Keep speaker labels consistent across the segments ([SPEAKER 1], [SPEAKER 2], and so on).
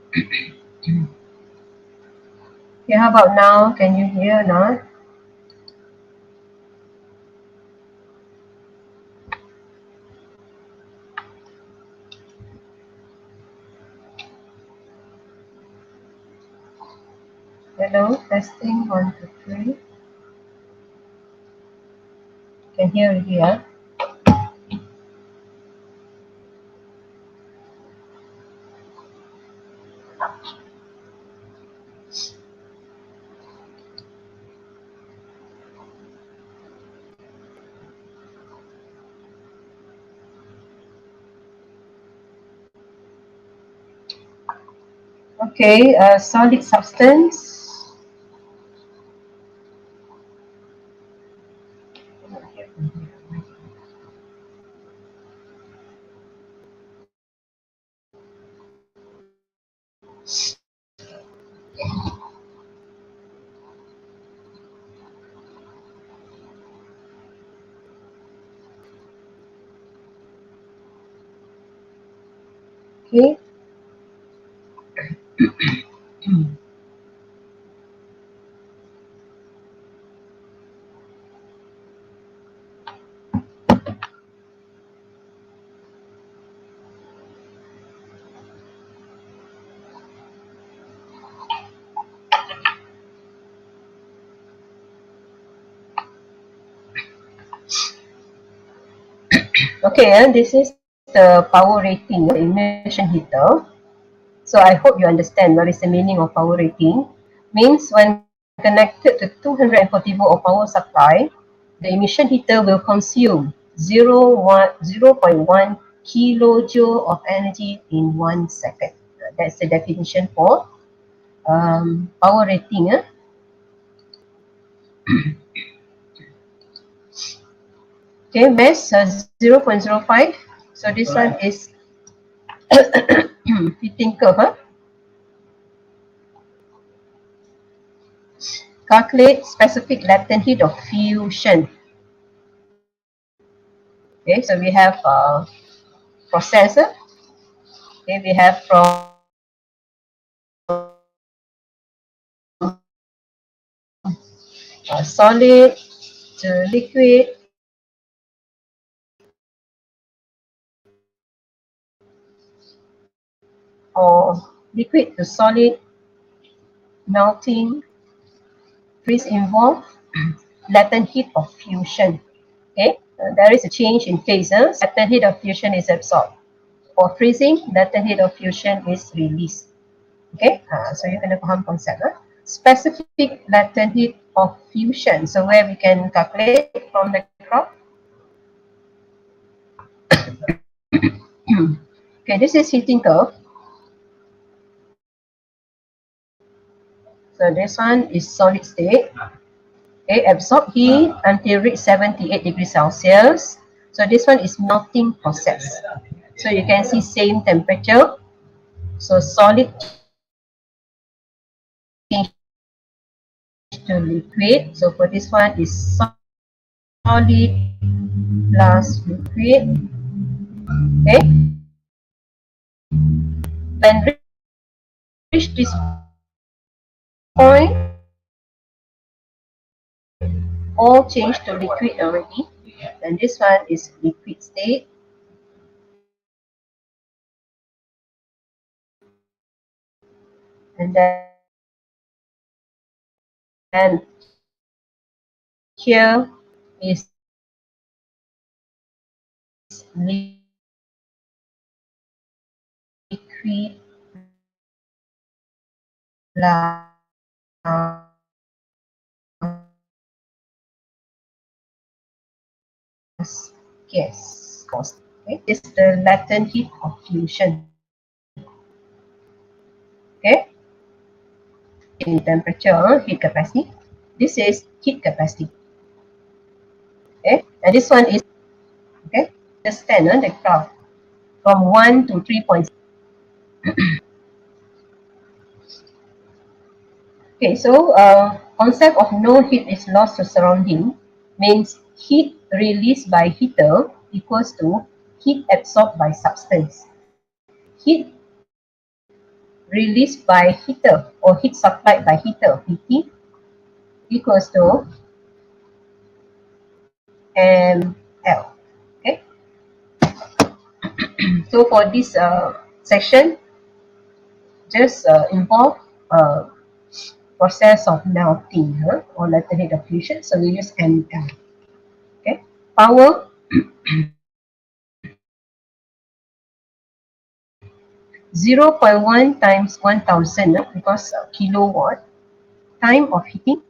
[SPEAKER 1] Okay, how about now? Can you hear now? Hello, testing 1, 2, 3. Can hear here. Okay, solid substance. Okay. Okay, and this is the power rating, the immersion heater. So I hope you understand what is the meaning of power rating. Means when connected to 240 volt of power supply, the emission heater will consume 0.1 kilojoule of energy in 1 second. That's the definition for power rating. Okay, mass 0.05. So this one is heating curve. Calculate specific latent heat of fusion. Okay, so we have processor. Okay, we have from solid to liquid, or liquid to solid, melting, freeze involved, latent heat of fusion. Okay, there is a change in phase. Latent heat of fusion is absorbed. For freezing, latent heat of fusion is released. Okay, so you're going to faham concept. Specific latent heat of fusion. So where we can calculate from the graph. Okay, this is heating curve. So this one is solid state. Okay, absorb heat until reach 78 degrees Celsius. So this one is melting process. So you can see same temperature. So solid change to liquid. So for this one is solid plus liquid. Okay. When reach this point, all change to liquid already. And this one is liquid state. And then here is liquid plus gas. Okay, this is the latent heat of fusion. Okay, in temperature, heat capacity. This is heat capacity. Okay, and this one is okay. Just stand on the graph from 1 to 3.0. Okay, so concept of no heat is lost to surrounding means heat released by heater equals to heat absorbed by substance. Heat released by heater or heat supplied by heater, Pt equals to ml. Okay. So for this section, just involve process of melting or latent heat diffusion. So we use ml. Okay. Power 0.1 times 1000 because kilowatt. Time of heating,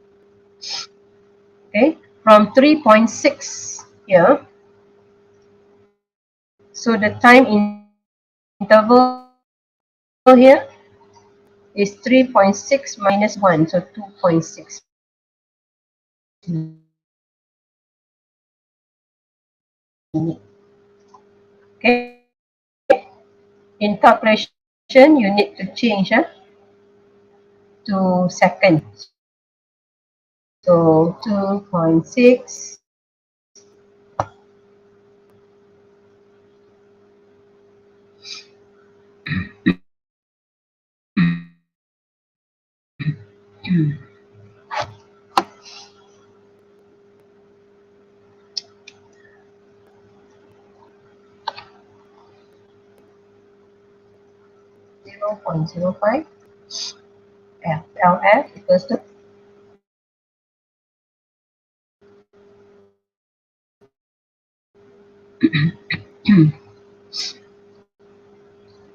[SPEAKER 1] okay, from 3.6 here. So the time interval here is 3.6 minus 1, so 2.6 minutes. Okay. In calculation, you need to change to seconds. So 2.6 0.05 LF equals to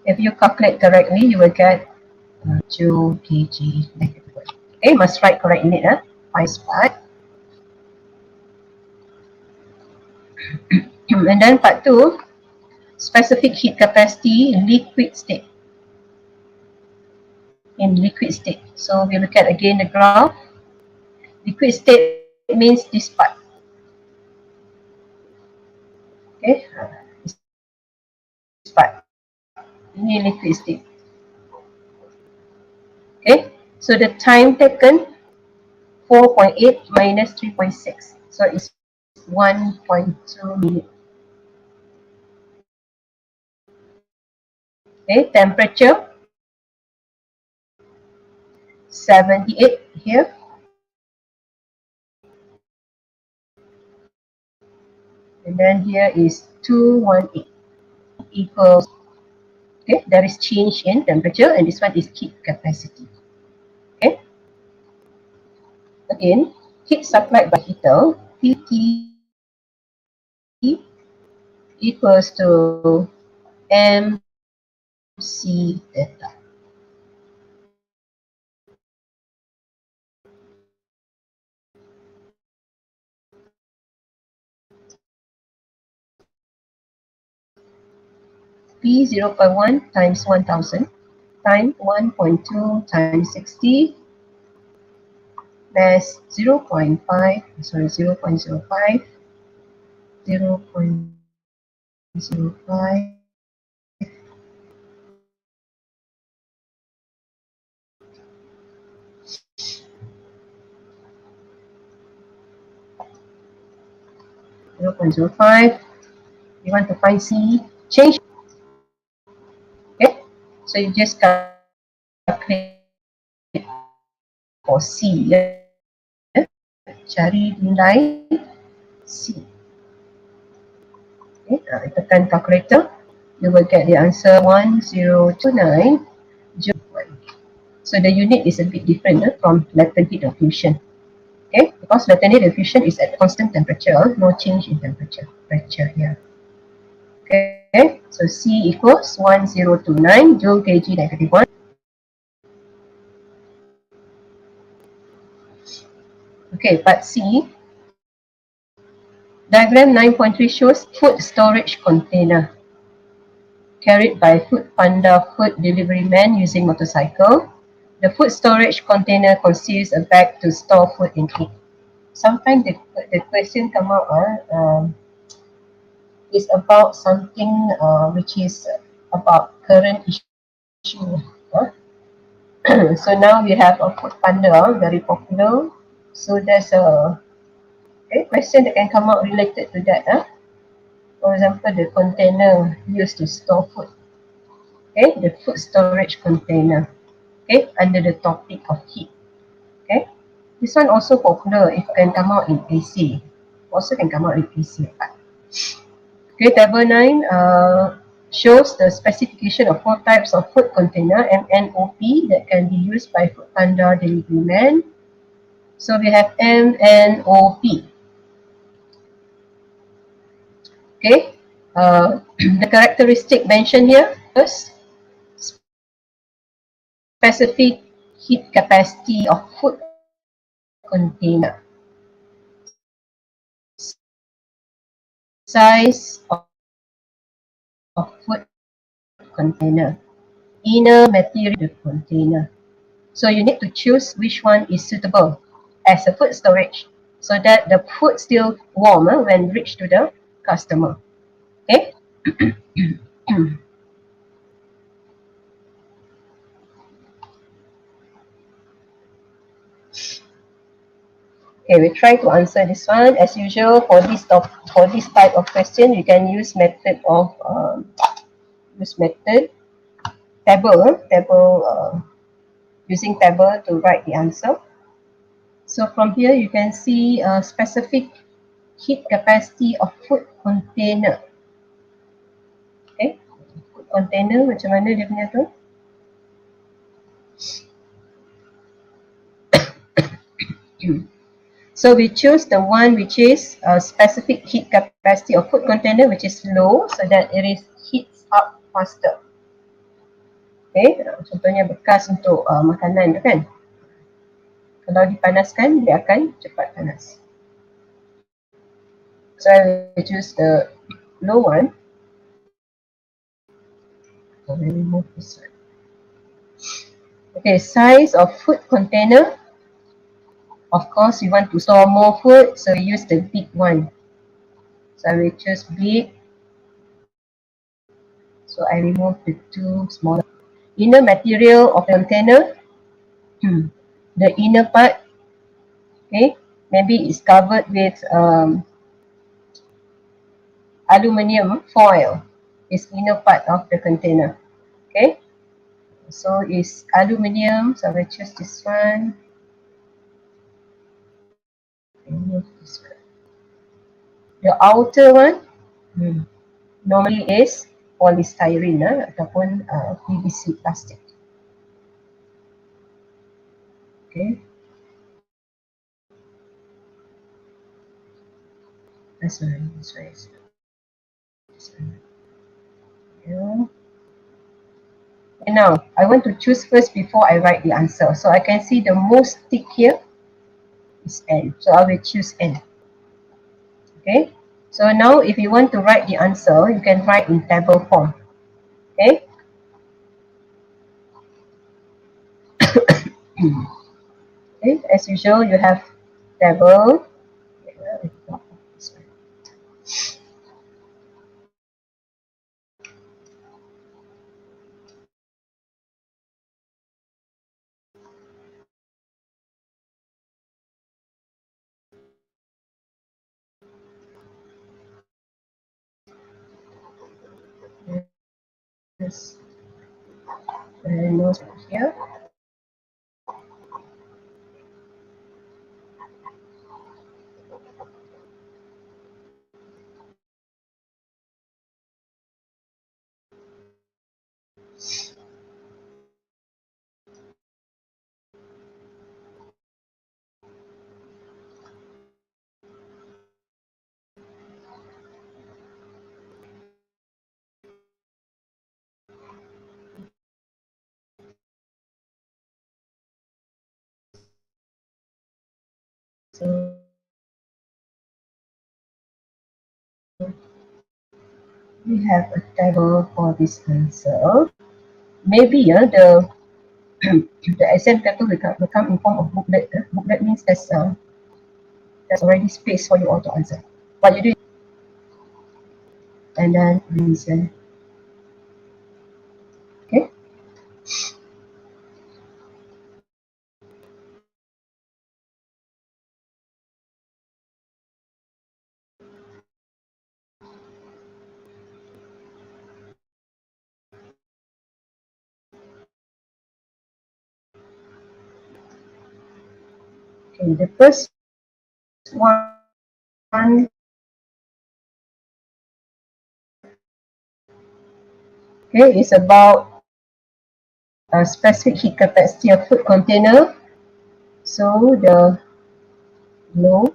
[SPEAKER 1] if you calculate correctly, you will get Joule kg negative 1. Okay, must write correct in it. Pi part. And then part 2, specific heat capacity in liquid state. In liquid state. So we look at again the graph. Liquid state means this part. Okay, this part. Ini liquid state. Okay, so the time taken 4.8 minus 3.6. So it's 1.2 minutes. Okay, temperature 78 here. And then here is 218 equals, okay, there is change in temperature and this one is heat capacity. Okay. Again, heat supplied by heater, Pt equals to mc theta. P 0.1 times 1000 times 1.2 times 60 less 0.5, sorry, 0.05, 0.05, 0.05. You want to find C, change. Okay, so you just calculate for C. Cari nilai C. Okay, tekan calculator, you will get the answer 1029 Joule. So the unit is a bit different from latent heat diffusion. Okay, because latent heat diffusion is at constant temperature, no change in temperature. Here. Okay, so C equals 1029 Joule kg negative 1. Okay, part C. Diagram 9.3 shows food storage container carried by food panda food delivery man using motorcycle. The food storage container conceals a bag to store food in it. Sometimes the question come out is about something which is about current issue. So now we have a food panda, very popular. So there's a question that can come out related to that. For example, the container used to store food. Okay, the food storage container. Okay, under the topic of heat. Okay, this one also popular. It can come out in AC. Also can come out in AC. Okay, table 9 shows the specification of 4 types of food container MNOP that can be used by food panda delivery man. So we have MNOP. Okay, the characteristic mentioned here first, specific heat capacity of food container, size of food container, inner material of the container. So you need to choose which one is suitable as a food storage so that the food still warm when reached to the customer. Okay. Okay, we try to answer this one. As usual, for this type of question, you can use method of table using table to write the answer. So from here you can see specific heat capacity of food container. Okay, food container macam mana dia punya tu? So we choose the one which is specific heat capacity of food container which is low so that it is heats up faster. Okay, contohnya bekas untuk makanan tu kan. Kalau dipanaskan dia akan cepat panas. So I will choose the low one. So I remove this one. Okay, size of food container. Of course, we want to store more food, so we use the big one. So I will choose big. So I remove the 2 smaller. Inner material of the container. The inner part, okay, maybe it's covered with aluminium foil. Is inner part of the container. Okay, so it's aluminium. So I will choose this one. Remove this one. The outer one normally is polystyrene ataupun PVC plastic. Okay. That's one. This one is this one. Yeah. And now I want to choose first before I write the answer. So I can see the most tick here is N. So I will choose N. Okay. So now if you want to write the answer, you can write in table form. Okay. Okay. As usual, you have table. Yes. And here. So we have a table for this answer. Maybe the the exam paper will come in form of booklet. Booklet means there's already space for you all to answer. What you do, and then reason. Okay. Okay, the first one, okay, is about a specific heat capacity of food container. So the low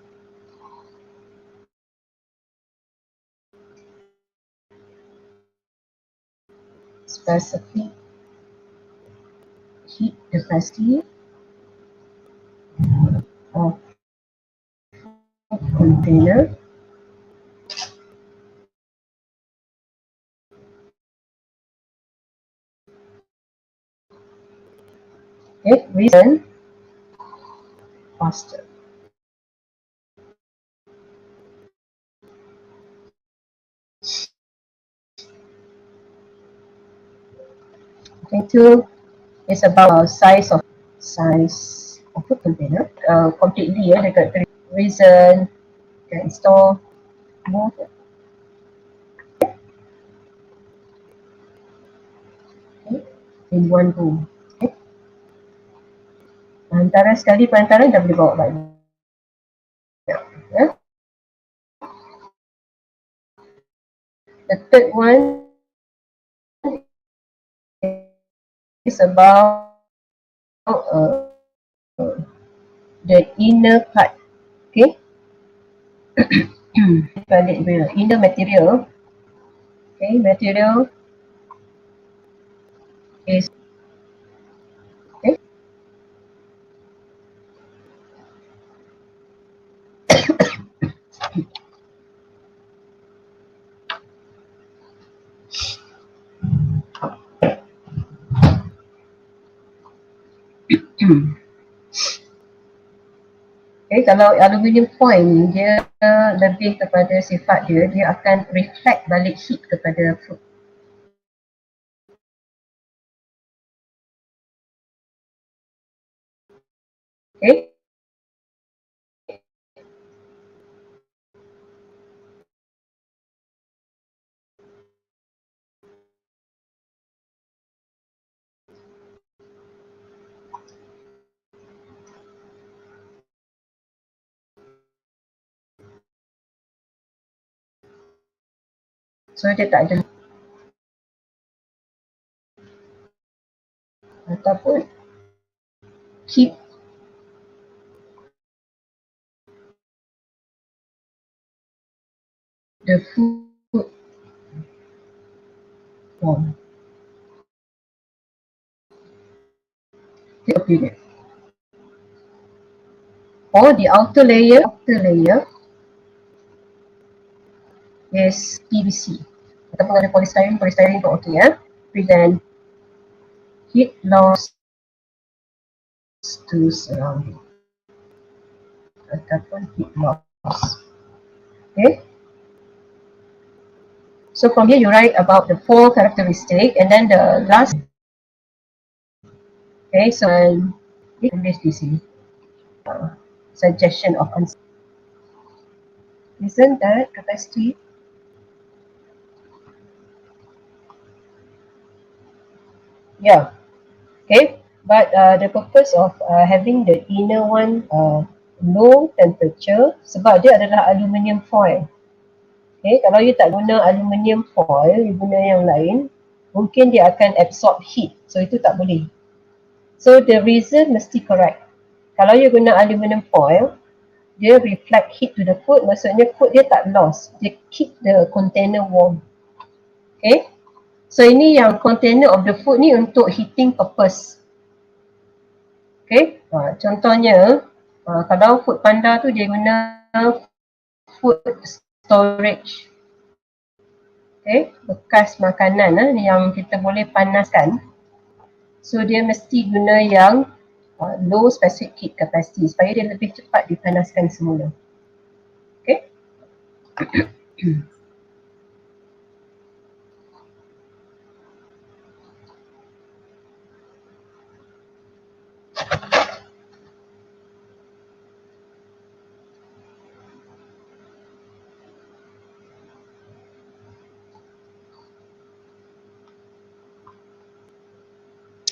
[SPEAKER 1] specific heat capacity of food container it risen faster. Okay, two is about size of food container. Completely, they got the reason can store more okay, in one room. Okay. Antara sekali perantaraan dah boleh bawa banyak. Yeah. The third one is about the inner part. Okay. Balik the inner material. Okay, material is okay. Okay, kalau aluminium foil dia lebih kepada sifat dia, dia akan reflect balik heat kepada food. Okay. So dia tak ada ataupun keep the food warm. Period. Or the outer layer is PVC. Ataupun ada polystyrene pun okey ya. Prevent heat loss to surrounding ataupun heat loss. Okay. So from here you write about the four characteristic and then the last. Okay, so English di sini. Suggestion of answer. Isn't that capacity? Yeah. Okay. But the purpose of having the inner one low temperature sebab dia adalah aluminium foil. Okay, kalau you tak guna aluminium foil, you guna yang lain, mungkin dia akan absorb heat. So itu tak boleh. So the reason mesti correct. Kalau you guna aluminium foil, dia reflect heat to the food, maksudnya food dia tak loss. Dia keep the container warm. Okay. So ini yang container of the food ni untuk heating purpose. Okay. Contohnya, kalau food panda tu dia guna food storage. Okay. Bekas makanan yang kita boleh panaskan. So dia mesti guna yang low specific heat capacity supaya dia lebih cepat dipanaskan semula. Okay.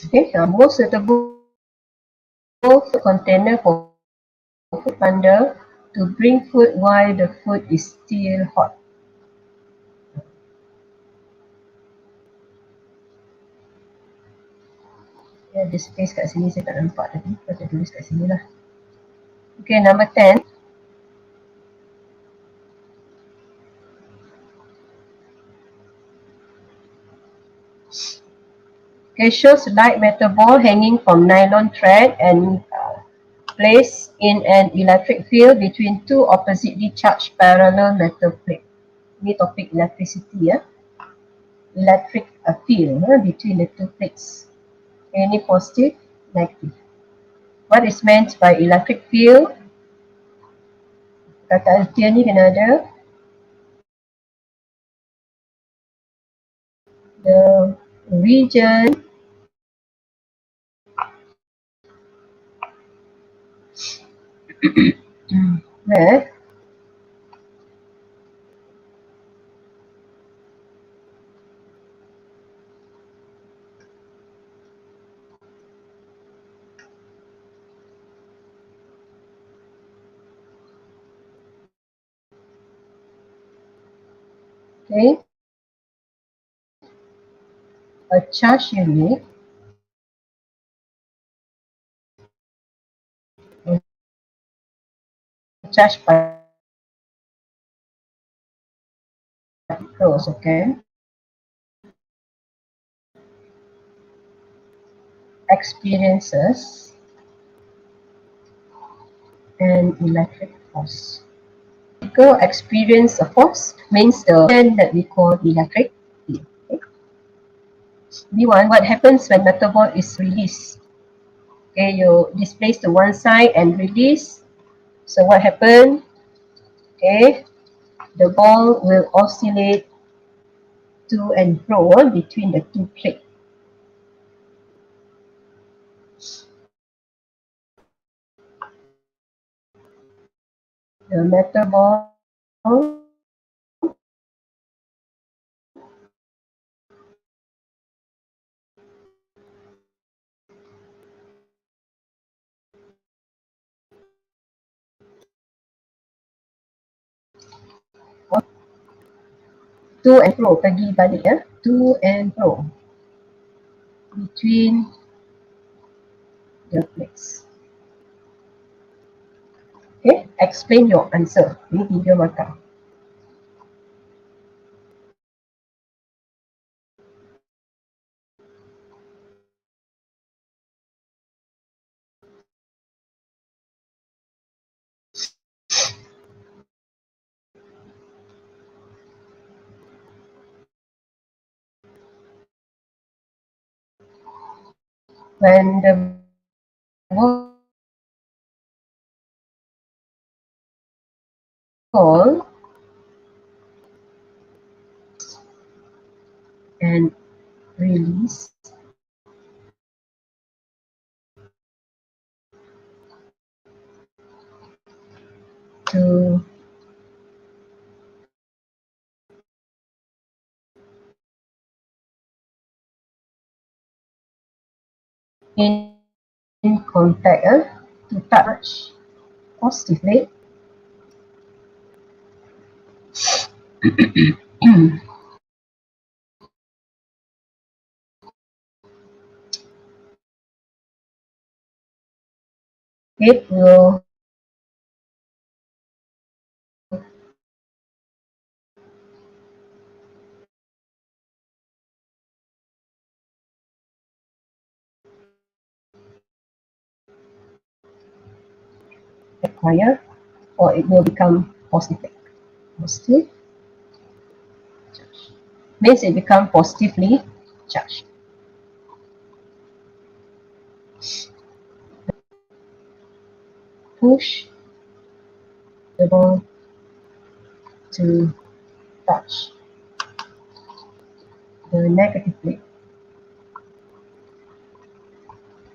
[SPEAKER 1] Okay, most suitable container for under to bring food while the food is still hot. Ya, ada space kat sini saya tak nampak tadi. Saya tulis kat sini lah. Okay, number 10. Okay, shows light metal ball hanging from nylon thread and placed in an electric field between two oppositely charged parallel metal plates. Ini topik electricity ya. Electric field between the two plates. Any positive, negative. What is meant by electric field? Kata artian ni kena ada the region where okay, a charge unit charge particles, okay, experiences an electric force. Experience a force means the that we call electric field. Okay. B1, what happens when metal ball is released? Okay, you displace to one side and release. So what happened? Okay, the ball will oscillate to and fro between the two plates. The metal ball to and fro, pergi balik ya, to and fro between the plates. Okay, explain your answer. Ini 3 markah. When the ball and release to in contact to touch positively it will acquire or it will become positive. Positive charge means it become positively charged. Push the ball to touch the negative plate.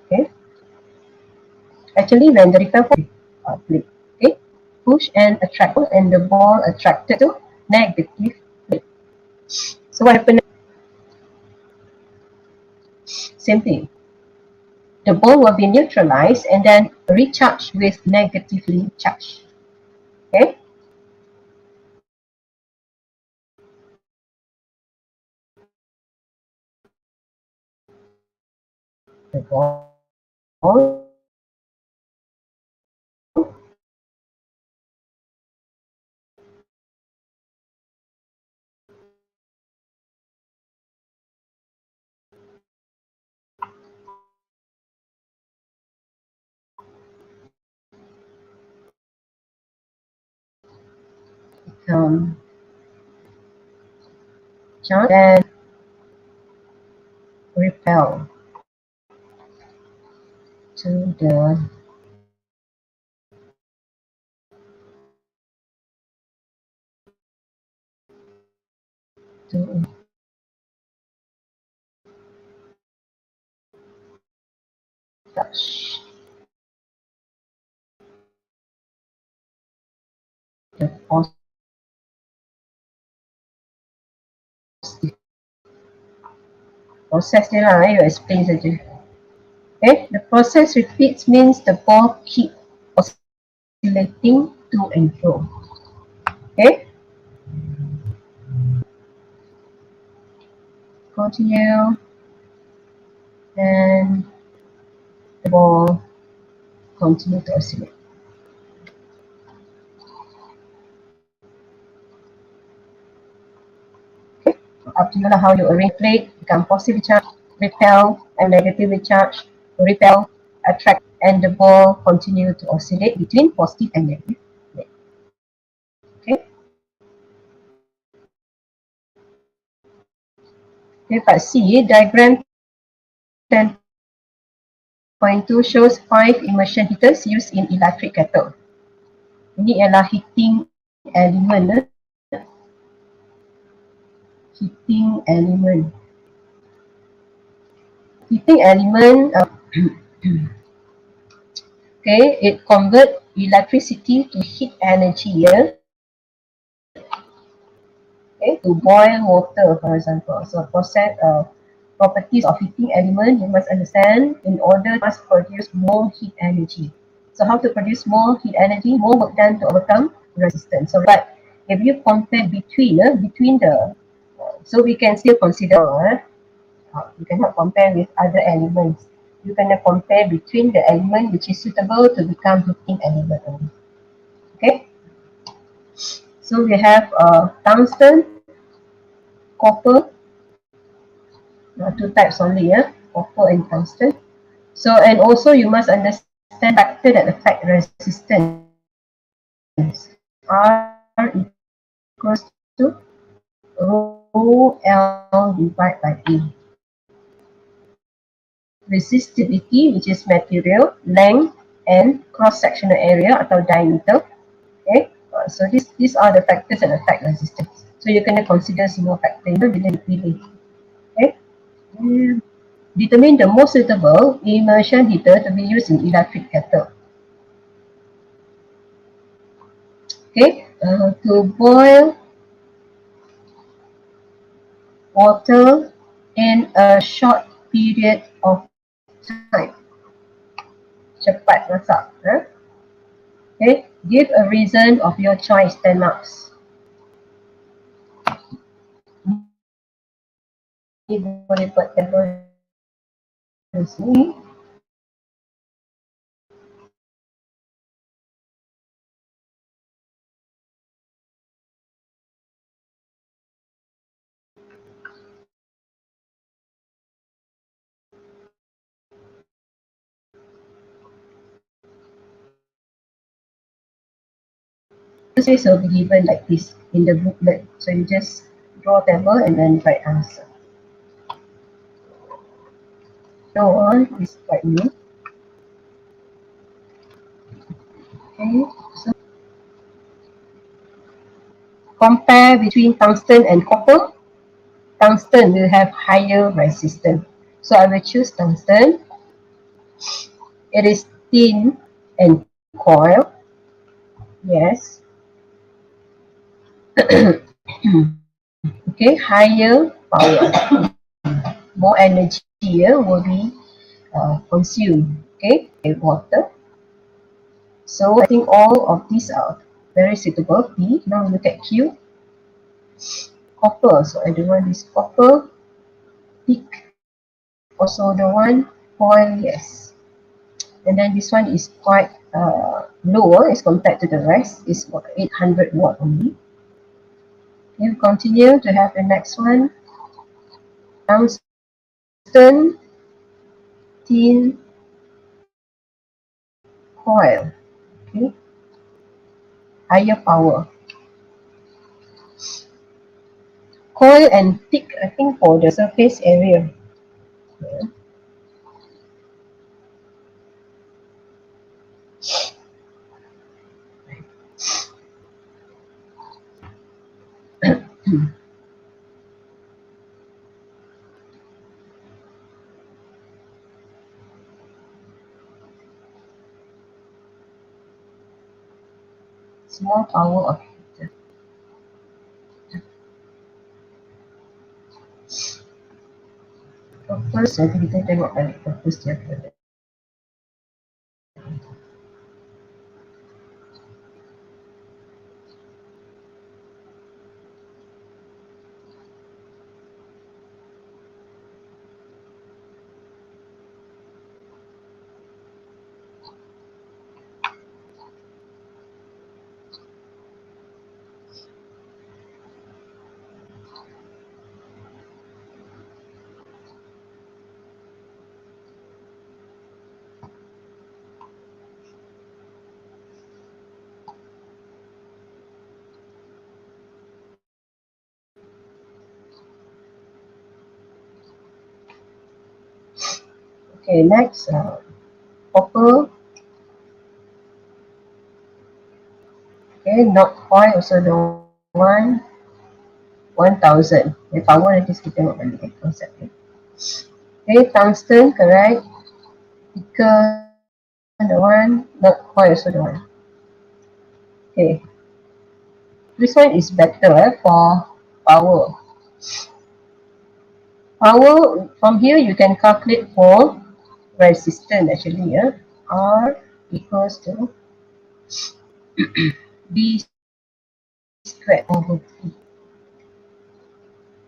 [SPEAKER 1] Okay. Actually, when the repel plate, okay, push and attract, and the ball attracted to negative plate. So what happened? Same thing. the ball will be neutralized and then recharged with negatively charged. Okay. The ball charge and repel to the to touch the positive process dia lah, you explain saja. Okay, the process repeats means the ball keep oscillating to and fro. Okay, continue and the ball continue to oscillate. Okay, up to you lah how you arrange plate, become positively charged, repel, and negatively charged, repel, attract, and the ball continue to oscillate between positive and negative. Okay. Okay, part C, diagram 10.2 shows 5 immersion heaters used in electric kettle. Ini ialah heating element. Heating element. Heating element, okay, it convert electricity to heat energy, yeah? Okay, to boil water, for example. So process properties of heating element you must understand in order to produce more heat energy. So how to produce more heat energy? More work done to overcome resistance. So but if you compare between the so we can still consider you cannot compare with other elements. You can compare between the element which is suitable to become heating element only. Okay. So we have tungsten, copper, two types only, copper and tungsten. So and also you must understand factor that affect resistance. R equals to rho L divided by A. Resistivity, which is material, length, and cross-sectional area atau diameter. Okay, so these are the factors that affect resistance. So you can consider semua factor bila dipilih. Okay, determine the most suitable immersion heater to be used in electric kettle. Okay, to boil water in a short period of time. Cepat masak. Okay, give a reason of your choice, 10 marks. Ini boleh buat table di sini. This will be given like this in the booklet. So you just draw a table and then write answer. So on is quite new. Okay, so compare between tungsten and copper. Tungsten will have higher resistance. So I will choose tungsten. It is thin and coil. Yes. Okay, higher power. More energy will be consume, okay, water. So I think all of these are very suitable. P. Now look at Q. Copper. So I do want this copper. Thick. Also the one. Coil. Yes. And then this one is quite lower as compared to the rest. It's 800 watt only. Okay, we continue to have the next one. Tungsten. Tin. Coil. Okay. Higher power. Coil and thick, I think, for the surface area. Yeah. Small power of heater. First, nanti kita tengok balik purpose dia apa. Okay, next, copper. Okay, not coil also the one 1000. Okay, power nanti kita tengok balik konsep dia. Okay, tungsten, correct. Nickel, the one, not coil also the one. Okay, this one is better for power. Power, from here you can calculate for resistance actually. R equals to B squared over P.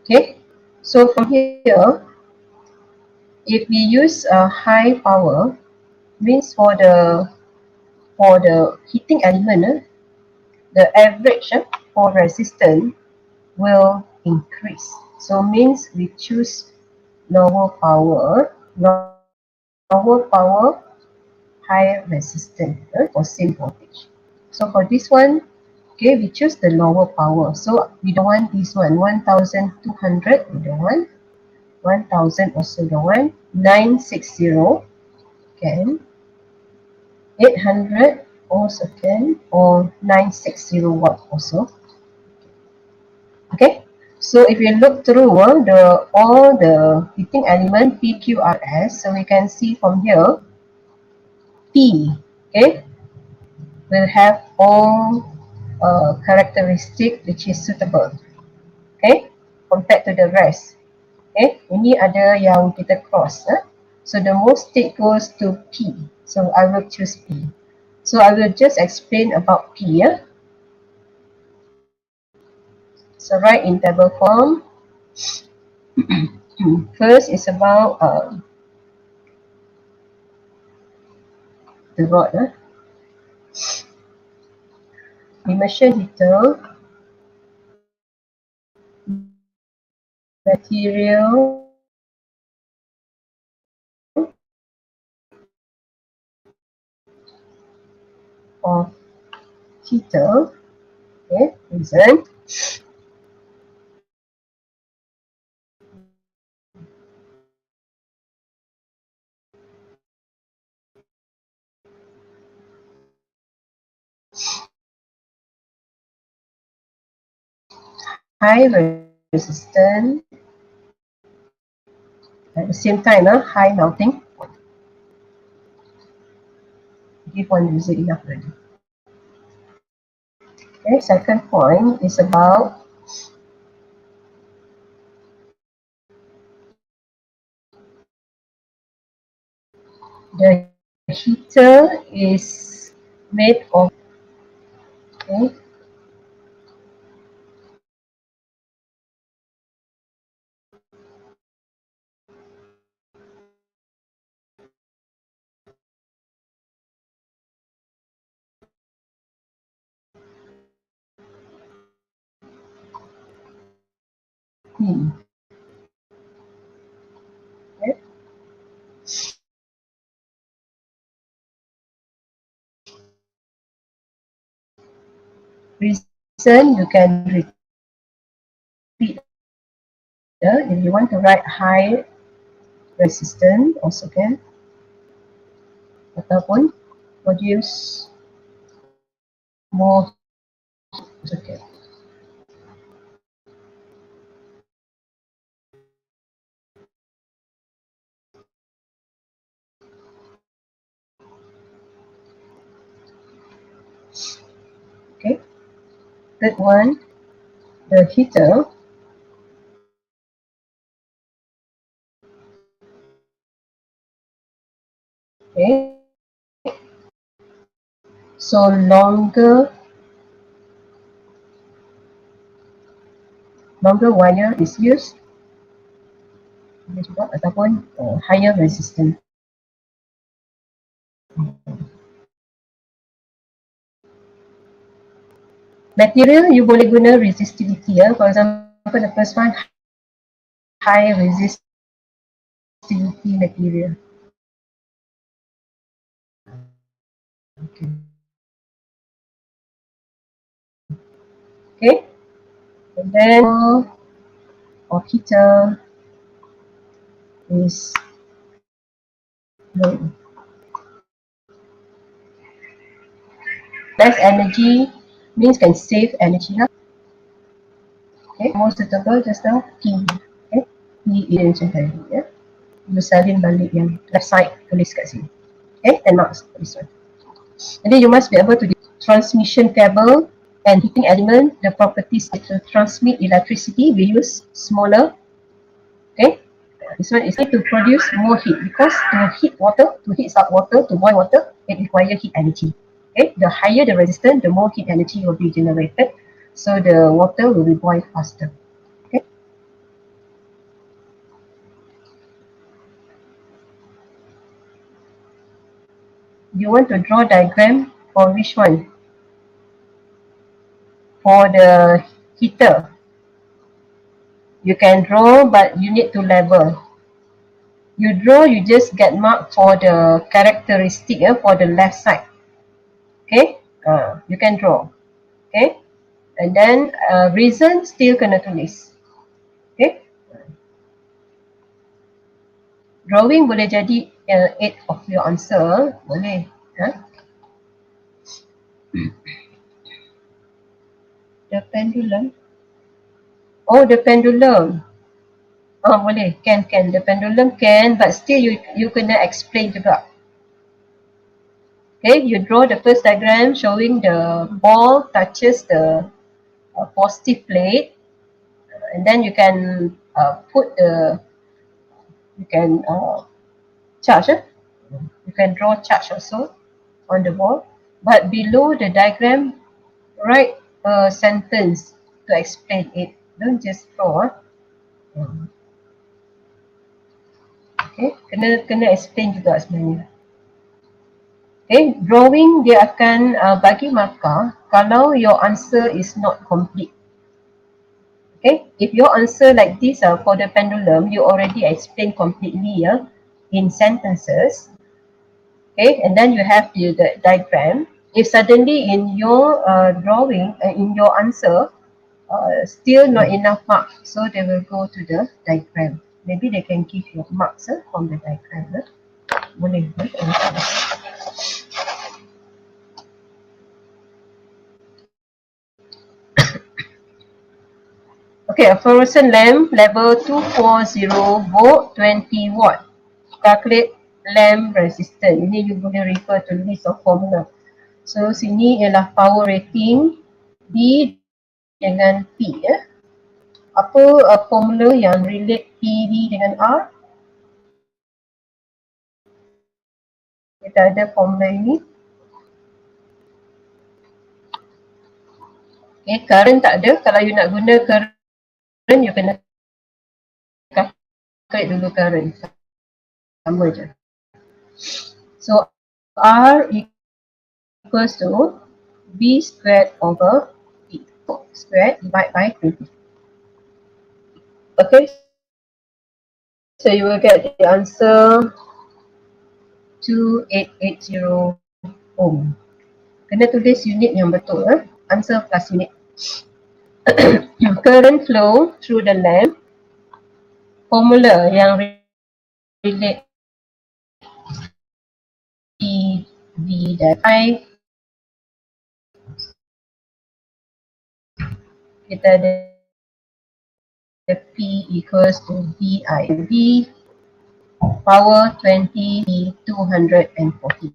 [SPEAKER 1] Okay, so from here, if we use a high power, means for the heating element, the average for resistance will increase. So means we choose lower power, higher resistance for same voltage. So for this one, okay, we choose the lower power. So we don't want this one, 1200, we don't want. 1000 also don't want. 960 can. 800 also can, or 960 watt also. Okay, so if you look through all the heating element PQRS, so we can see from here P, okay, will have all characteristic which is suitable, okay, compared to the rest. Okay, ini ada yang kita cross. So the most state goes to P. So I will choose P. So I will just explain about P. So write in table form. First is about the rod. Immersion heater, material, of heater. Okay, reason. High resistance. At the same time, high melting. Give one user enough already. Okay, second point is about The heater is made of, okay, hmm, okay. Reason you can repeat, if you want to write high resistance also can, ataupun produce more also can. Okay. Third one, the heater, okay. So longer wire is used, ataupun higher resistance. Material you boleh guna resistivity ya. For example, the first one, high resistivity material. Okay. Okay. And then or heater is low. Less energy means can save energy lah. Okay. Most suitable just now P. Okay. P is macam tadi ya. You salin balik yang left side tulis kat sini. Okay. 10 marks for this one. And then you must be able to transmission cable and heating element. The properties to transmit electricity, we use smaller. Okay. This one is to produce more heat because to heat water, to heat salt water, to boil water, it requires heat energy. Okay. The higher the resistance, the more heat energy will be generated. So the water will be boiled faster. Okay. You want to draw diagram for which one? For the heater. You can draw, but you need to level. You draw, you just get mark for the characteristic for the left side. Okay, you can draw. Okay, and then reason still kena tulis. Okay, drawing boleh jadi aid of your answer, boleh. The pendulum. Oh, the pendulum. Boleh, can. The pendulum can, but still you kena explain juga. Okay, you draw the first diagram showing the ball touches the positive plate, and then you can you can charge. You can draw charge also on the ball, but below the diagram, write a sentence to explain it. Don't just draw. Okay, kena explain juga sebenarnya. Okay, drawing dia akan bagi markah kalau your answer is not complete. Okay, if your answer like this for the pendulum, you already explain completely in sentences. Okay, and then you have the diagram. If suddenly in your drawing, in your answer, still not enough marks, so they will go to the diagram. Maybe they can give you marks from the diagram. Boleh. Okay, a fluorescent lamp level 240 volt 20 watt. Calculate lamp resistance. Ini you boleh refer to list of formula. So sini ialah power rating B dengan P ya. Apa formula yang relate PV dengan R? Kita ada formula ini. Okay, current tak ada. Kalau you nak guna current, you kena calculate dulu current. Sama je. So, R equals to V squared over P squared divided by 20. Okay, so you will get the answer 2880 ohm. Kena tulis unit yang betul. Answer plus unit. Current flow through the lamp. Formula yang relate V dan I. Kita ada P equals to VI. V power 20 240.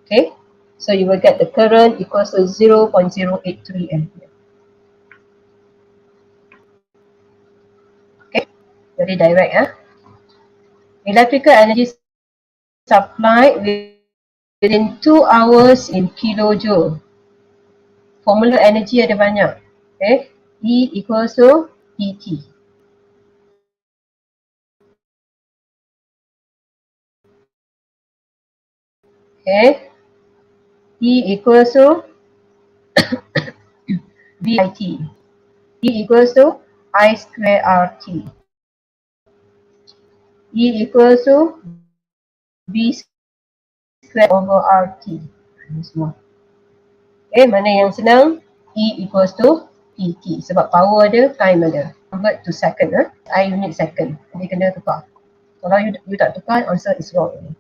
[SPEAKER 1] Okay, so you will get the current equals to 0.083 ampere. Okay, very direct. Electrical energy supplied within 2 hours in kilojoule. Formula energy ada banyak. Okay, E equals to PT. Okay, E equals to VIT. E equals to I square RT. E equals to V square over RT. Ini semua. Okay, mana yang senang? E equals to PT. Sebab power ada, time ada. Convert to second. I unit second. Jadi kena tukar. Kalau you tak tukar, answer is wrong.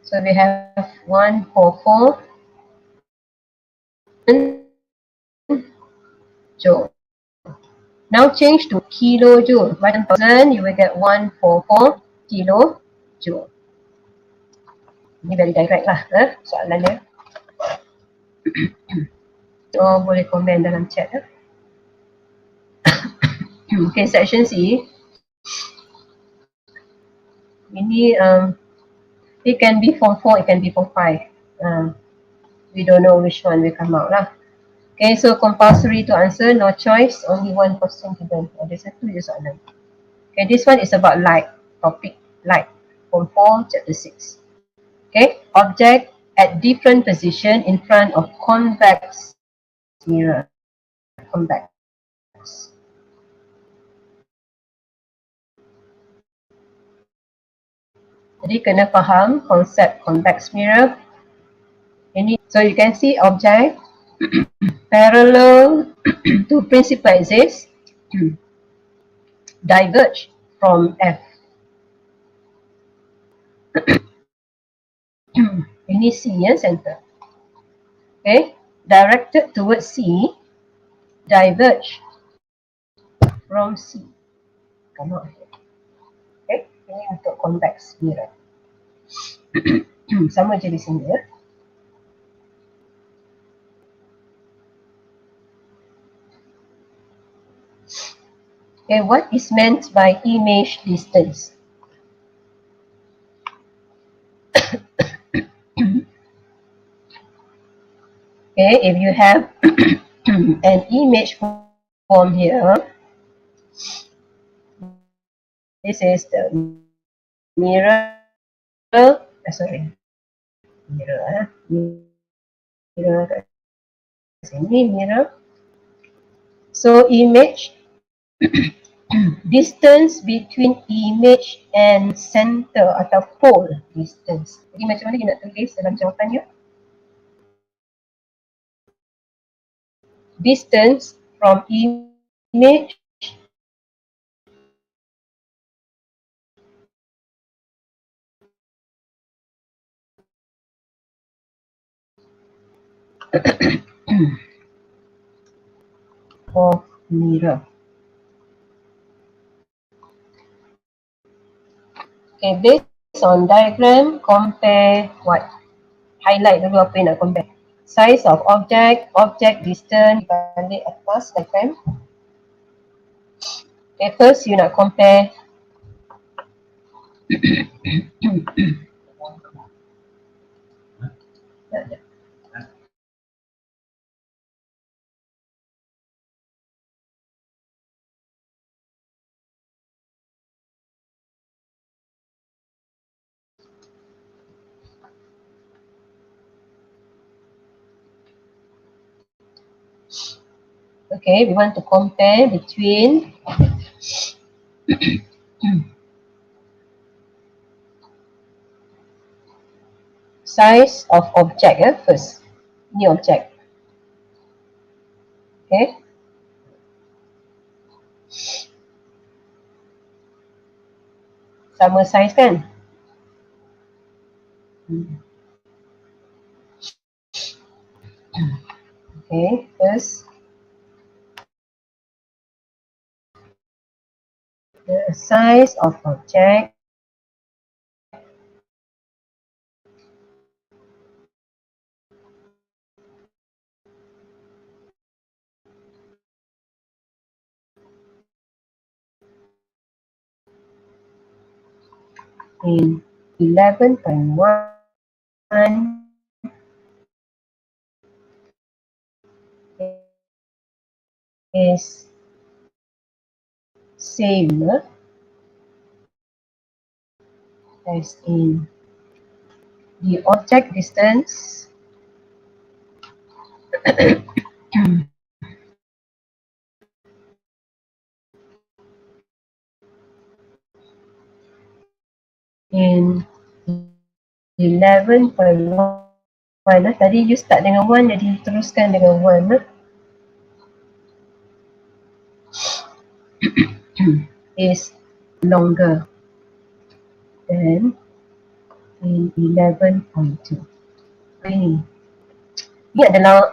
[SPEAKER 1] So we have 144 joule. Now change to kilojoule. 1000 you will get 144 kilojoule. Ini very direct lah soalannya. So boleh komen dalam chat. Okay, section C. Ini it can be form 4, it can be form 5. We don't know which one will come out lah. Okay, so compulsory to answer, no choice, only one question given. Ada satu je soalan. Okay, this one is about light, topic light, form 4, chapter 6. Okay, object at different position in front of convex mirror. Convex. Jadi kena faham konsep convex mirror. Ini, so you can see object parallel to principal axis diverge from F. Ini C ya, center. Okay, directed towards C, diverge from C. Come on. Okay, ini untuk convex mirror. Sama je di sini ya. Okay, what is meant by image distance? Okay, if you have an image form here, this is the mirror. Mirror. Sini mirror. So image distance between image and center atau pole distance. Jadi macam mana you nak tulis dalam jawapannya? Distance from image of mirror. Okay, based on diagram, compare what? Highlight dulu apa yang nak compare. Size of object, object distance, balik atas diagram. Okay, first you nak compare okay, we want to compare between size of object first. Ni object. Okay. Sama size kan? Okay, first the size of object in 11.1 is same as in the object distance in 11.1. Tadi you start dengan 1, jadi teruskan dengan 1. Is longer than in 11.2. Ini adalah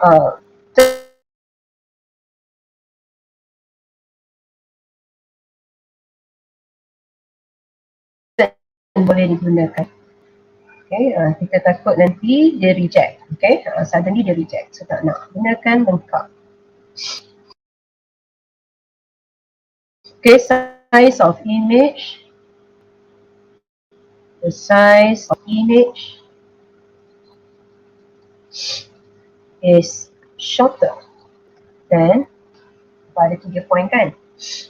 [SPEAKER 1] boleh digunakan. Okay, kita takut nanti dia reject. Okay, suddenly dia reject. So tak nak. Gunakan lengkap. Okay, size of image. The size of image is shorter than, ada 3 point kan?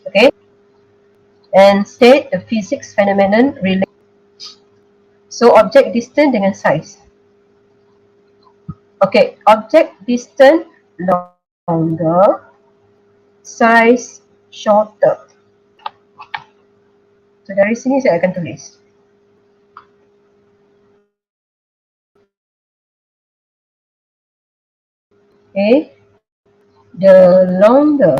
[SPEAKER 1] Okay, and state the physics phenomenon related. So object distance dengan size. Okay, object distance longer, size shorter. So dari sini saya akan tulis. Okay, the longer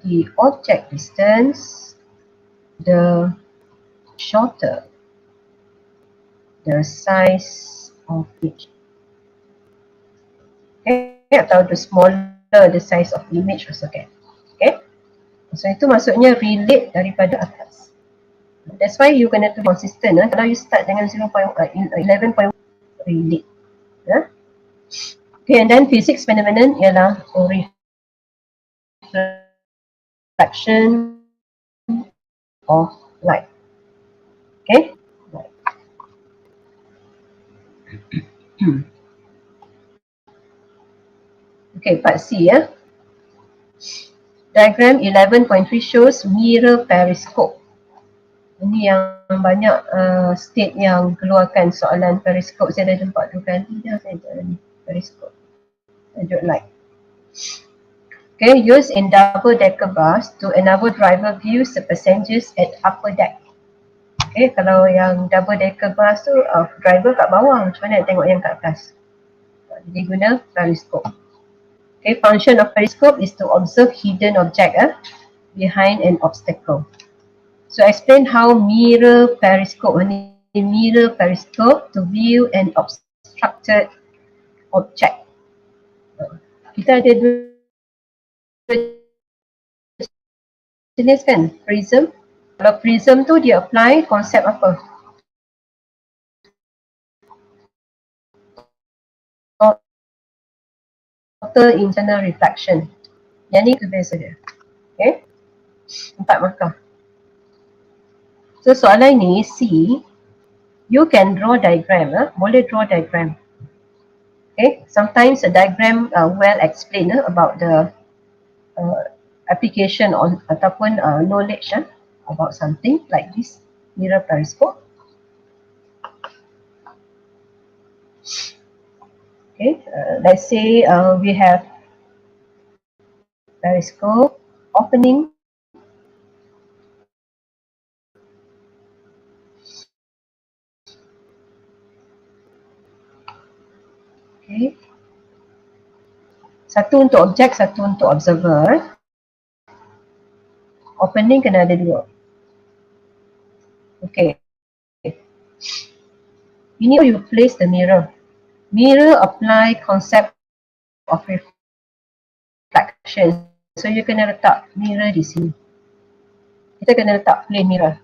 [SPEAKER 1] the object distance, the shorter the size of image. Okay, atau the smaller the size of image also can. Okay, so itu maksudnya relate daripada atas. That's why you kena tu consistent. Kalau you start dengan 11.1 relate. Okay, and then physics phenomenon ialah reflection of light. Okay, okay, part C ya. Diagram 11.3 shows mirror periscope. Ini yang banyak state yang keluarkan soalan periscope. Saya dah jumpa 2 kali dah saya ni periscope. Tunjuk light. Okay, used in double decker bus to enable driver views the passengers at upper deck. Okay, kalau yang double decker bus tu driver kat bawah, macam mana nak tengok yang kat atas? Jadi guna periscope. Okay, function of periscope is to observe hidden object behind an obstacle. So explain how mirror periscope to view an obstruction structured object. Kita ada dua jenis kan, prism. Kalau prism tu dia apply konsep apa? Total internal reflection. Yang ni tu biasa dia. Okay. 4 markah. So soalan ni C, you can draw diagram. Boleh draw diagram. Okay. Sometimes a diagram well explained about the application on ataupun knowledge about something like this mirror periscope. Okay, let's say we have periscope opening. Okay, satu untuk objek, satu untuk observer. Opening kena ada dua. Okay, ini you place the mirror. Mirror apply concept of reflection. So you kena letak mirror di sini. Kita kena letak plane mirror.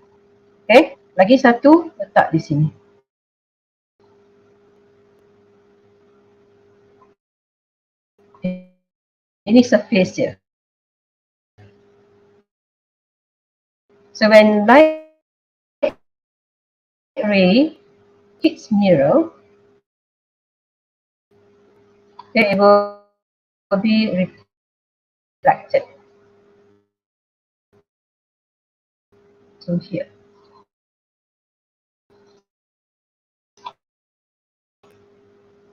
[SPEAKER 1] Okay, lagi satu letak di sini. Ini surface dia. So when light ray hits mirror, it will be reflected. So here.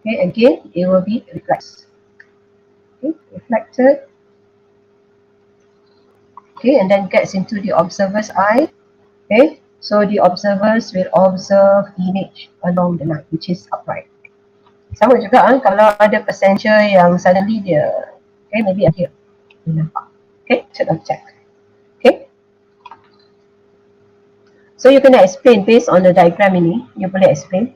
[SPEAKER 1] Okay, again, it will be reflected. Okay, reflected. Okay, and then gets into the observer's eye. Okay, so the observers will observe image along the line, which is upright. Sama juga kalau ada passenger yang suddenly dia, okay, maybe here, dia nampak. Okay, should have checked. Okay, so you kena explain based on the diagram ini. You boleh explain.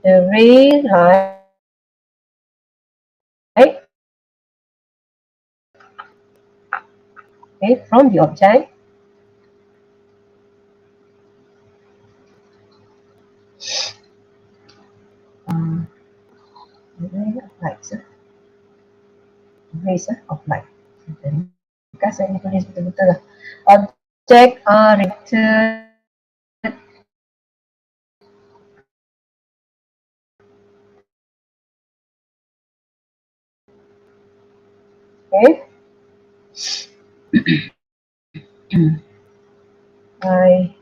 [SPEAKER 1] The ray light okay, from the object light, rays of light. Bukan saya tulis betul-betul lah. Object are reflected okay by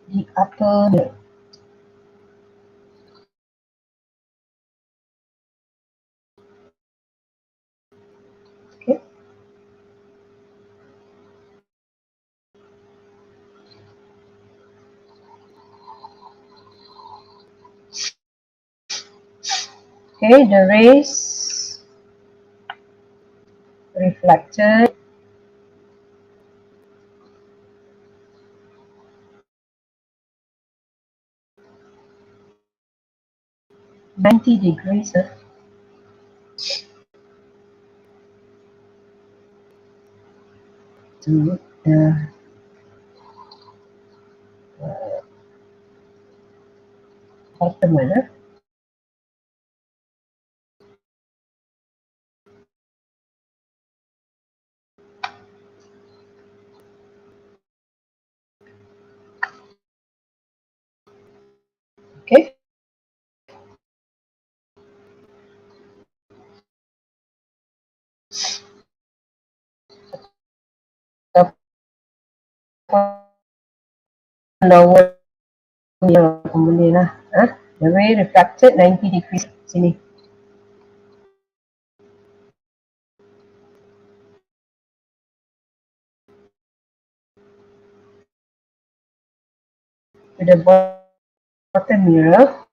[SPEAKER 1] the upper mirror. Okay. Okay, the rays reflected (90°) to the bottom one. Okay. The lower mirror boleh lah. The ray reflected 90°. Sini. To the bottom mirror.